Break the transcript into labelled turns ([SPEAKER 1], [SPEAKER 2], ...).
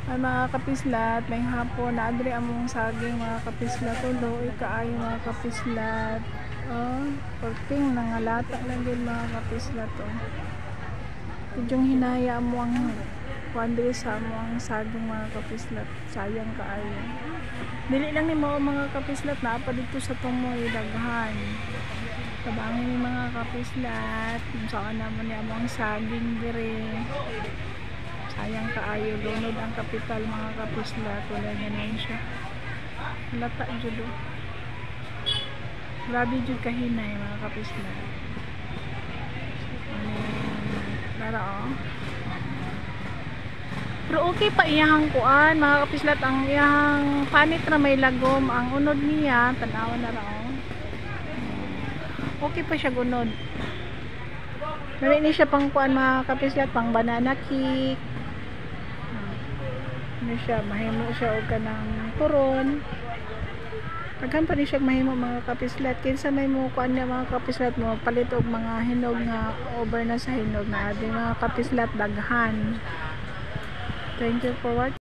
[SPEAKER 1] Ay mga kapislat, may hapon na adri among saging mga kapislat ulo, ikaayo mga kapislat. Oh, porting nangalata lang din mga kapislat to. Idyong hinaya mo ang kuandre sa mo ang saging mga kapislat. Sayang kaayo. Dili lang ni mo mga kapislat na apa dito sa tumoy daghan. Tabangin ni mga kapislat, kung saan naman niya mo ang saging dire. Sayang kaayo, lunod ang kapital mga kapislat, wala ganyan siya. Lata judo. Grabe jud kahinay mga kapislat. Lara oh. Pero okay pa iyang kuan mga kapislat, ang iyang panit na may lagom, ang unod niya tanawan na ra oh. Okay pa siya gunod. Dali ni siya pang kuan mga kapislat, pang banana cake. Ano siya, mahimo siya og kanang turon. Daghan pa ni siya mahimo mga kapislat. Kinsa may mo kuan niya mga kapislat mo palit og mga hinog nga over na sa hinog na adi mga kapislat daghan. Thank you for watching.